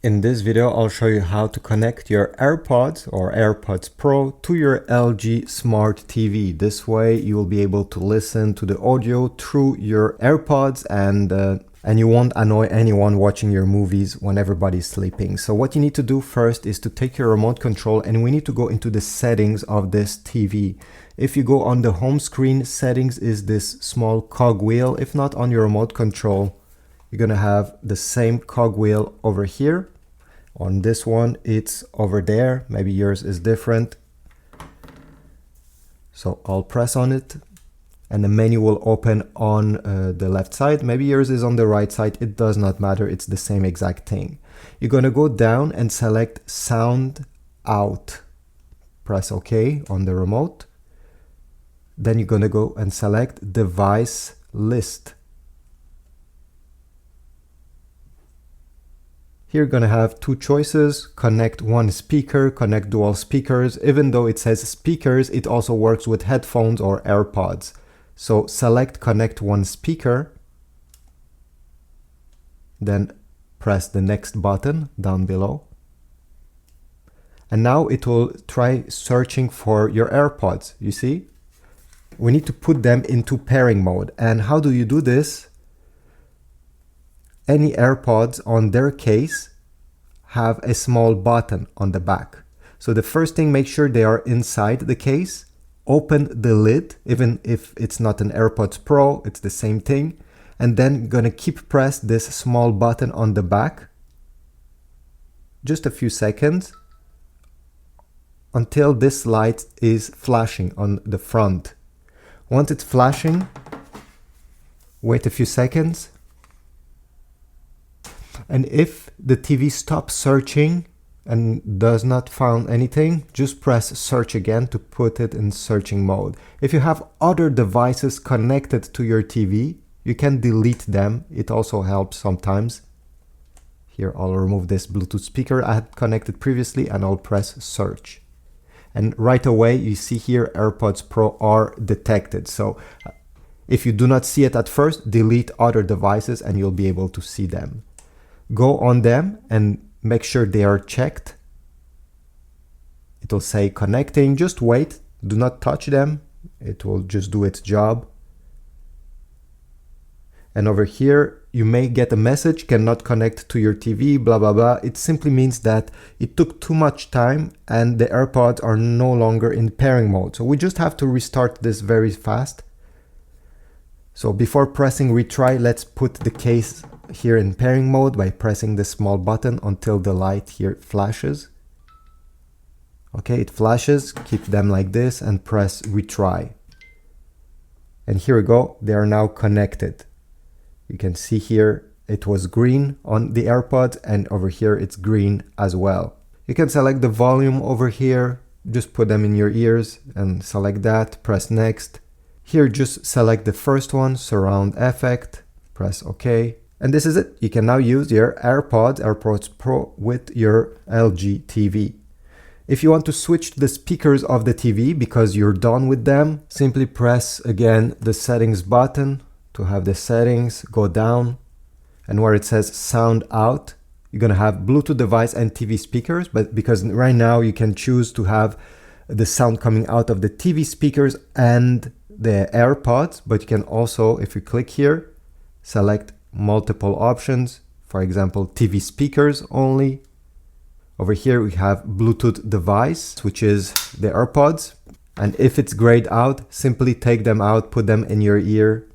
In this video, I'll show you how to connect your AirPods or AirPods Pro to your LG Smart TV. This way, you will be able to listen to the audio through your AirPods and you won't annoy anyone watching your movies when everybody's sleeping. So what you need to do first is to take your remote control and we need to go into the settings of this TV. If you go on the home screen, settings is this small cogwheel. If not on your remote control, you're gonna have the same cogwheel over here. On this one, it's over there. Maybe yours is different. So I'll press on it and the menu will open on the left side. Maybe yours is on the right side. It does not matter. It's the same exact thing. You're going to go down and select sound out. Press OK on the remote. Then you're going to go and select device list. Here you're going to have two choices, connect one speaker, connect dual speakers. Even though it says speakers, it also works with headphones or AirPods. So select connect one speaker, then press the next button down below. And now it will try searching for your AirPods, you see? We need to put them into pairing mode. And how do you do this? Any AirPods on their case have a small button on the back. So the first thing, make sure they are inside the case. Open the lid, even if it's not an AirPods Pro, it's the same thing. And then gonna keep press this small button on the back. Just a few seconds until this light is flashing on the front. Once it's flashing, wait a few seconds. And if the TV stops searching and does not find anything, just press search again to put it in searching mode. If you have other devices connected to your TV, you can delete them. It also helps sometimes. Here, I'll remove this Bluetooth speaker I had connected previously and I'll press search. And right away, you see here AirPods Pro are detected. So if you do not see it at first, delete other devices and you'll be able to see them. Go on them and make sure they are checked. It will say connecting. Just wait. Do not touch them. It will just do its job. And over here, you may get a message, cannot connect to your TV, blah, blah, blah. It simply means that it took too much time and the AirPods are no longer in pairing mode. So we just have to restart this very fast. So before pressing retry, let's put the case here in pairing mode by pressing the small button until the light here flashes. Okay, it flashes, keep them like this and press retry. And here we go, they are now connected. You can see here it was green on the AirPods and over here it's green as well. You can select the volume over here, just put them in your ears and select that, press next. Here just select the first one, surround effect, press OK. And this is it. You can now use your AirPods Pro with your LG TV. If you want to switch the speakers of the TV because you're done with them, simply press again the settings button to have the settings, go down, and where it says sound out, you're gonna have Bluetooth device and TV speakers, but because right now you can choose to have the sound coming out of the TV speakers and the AirPods, but you can also, if you click here, select multiple options, for example, TV speakers only. Over here we have Bluetooth device, which is the AirPods. And if it's grayed out, simply take them out, put them in your ear.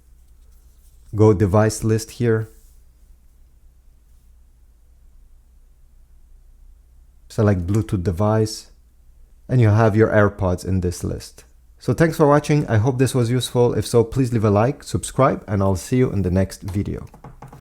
Go device list here. Select Bluetooth device. And you have your AirPods in this list. So thanks for watching. I hope this was useful. If so, please leave a like, subscribe, and I'll see you in the next video.